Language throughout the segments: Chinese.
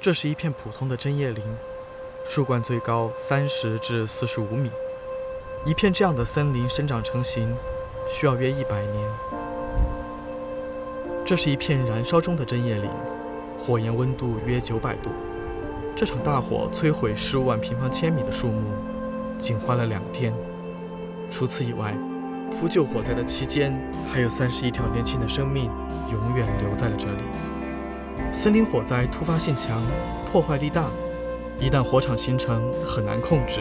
这是一片普通的针叶林，树冠最高30至45米。一片这样的森林生长成型，需要约100年。这是一片燃烧中的针叶林，火焰温度约900度。这场大火摧毁15万平方千米的树木，仅花了2天。除此以外，扑救火灾的期间，还有31条年轻的生命永远留在了这里。森林火灾突发性强，破坏力大，一旦火场形成，很难控制。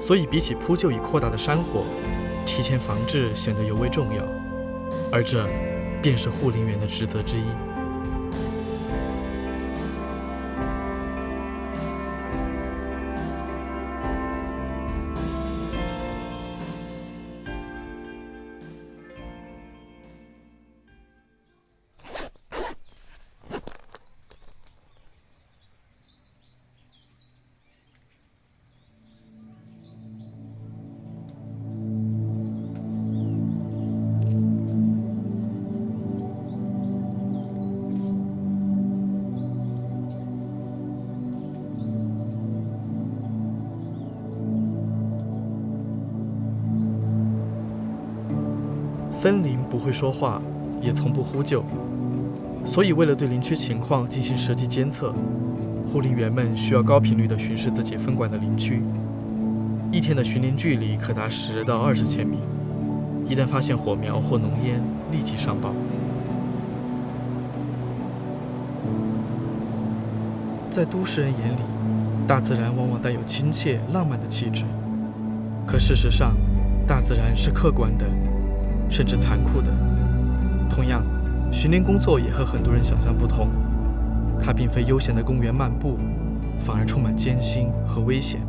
所以比起扑救已扩大的山火，提前防治显得尤为重要，而这便是护林员的职责之一。森林不会说话，也从不呼救，所以为了对林区情况进行实际监测，护林员们需要高频率地巡视自己分管的林区。一天的巡林距离可达10到20千米，一旦发现火苗或浓烟，立即上报。在都市人眼里，大自然往往带有亲切、浪漫的气质，可事实上，大自然是客观的，甚至残酷的。同样，巡林工作也和很多人想象不同，它并非悠闲的公园漫步，反而充满艰辛和危险。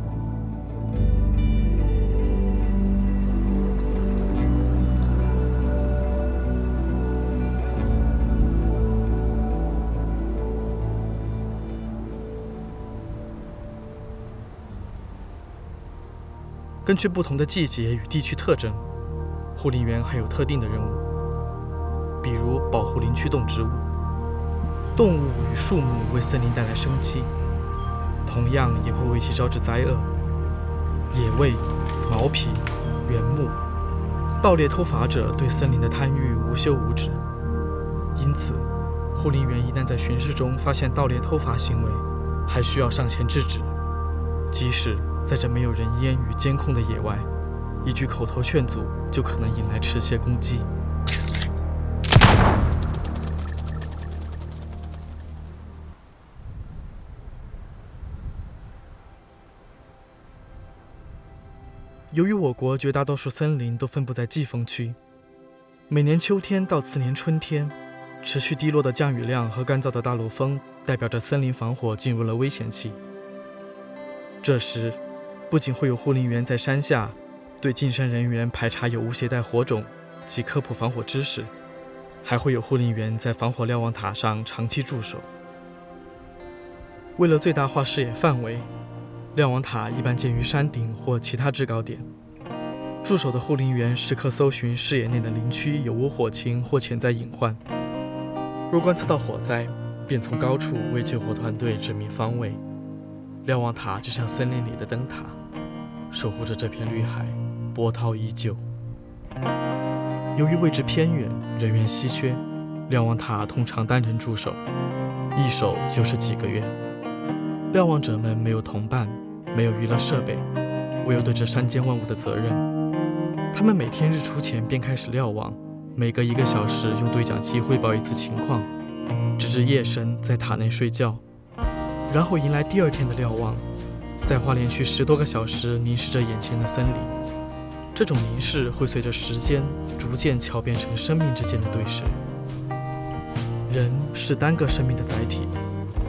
根据不同的季节与地区特征，护林员还有特定的任务，比如保护林区动植物。动物与树木为森林带来生机，同样也会为其招致灾厄。野味、毛皮、原木、盗猎偷伐者对森林的贪欲无休无止，因此护林员一旦在巡视中发现盗猎偷伐行为，还需要上前制止。即使在这没有人烟与监控的野外，一句口头劝阻就可能引来持械攻击。由于我国绝大多数森林都分布在季风区，每年秋天到次年春天，持续低落的降雨量和干燥的大陆风代表着森林防火进入了危险期。这时，不仅会有护林员在山下对进山人员排查有无携带火种及科普防火知识，还会有护林员在防火瞭望塔上长期驻守。为了最大化视野范围，瞭望塔一般建于山顶或其他制高点。驻守的护林员时刻搜寻视野内的林区有无火情或潜在隐患，若观测到火灾，便从高处为救火团队指明方位。瞭望塔就像森林里的灯塔，守护着这片绿海，波涛依旧。由于位置偏远，人员稀缺，瞭望塔通常单人驻守，一守就是几个月。瞭望者们没有同伴，没有娱乐设备，唯有对这山间万物的责任。他们每天日出前便开始瞭望，每隔1个小时用对讲机汇报一次情况，直至夜深在塔内睡觉，然后迎来第2天的瞭望，再花连续10多个小时凝视着眼前的森林。这种凝视会随着时间逐渐巧变成生命之间的对视。人是单个生命的载体，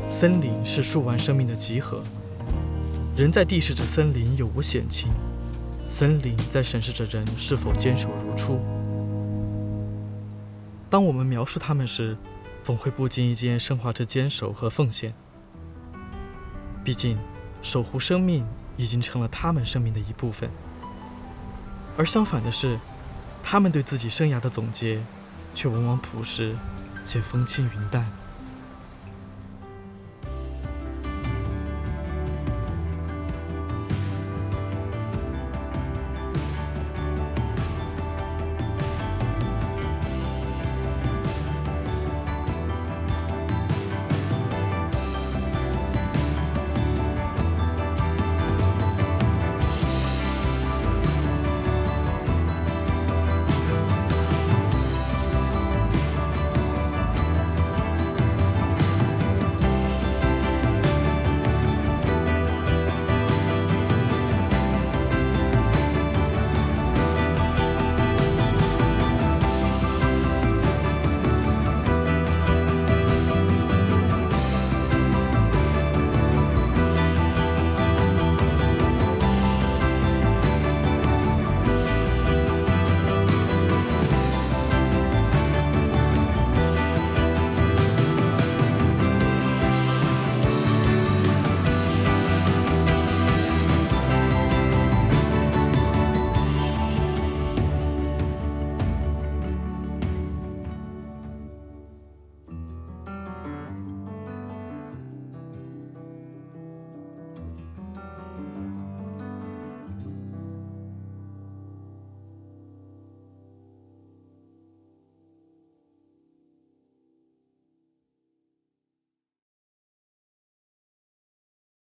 森林是数万生命的集合。人在地视着森林有无险情，森林在审视着人是否坚守如初。当我们描述他们时，总会不经意间深化着坚守和奉献。毕竟，守护生命已经成了他们生命的一部分。而相反的是，他们对自己生涯的总结，却往往朴实且风轻云淡。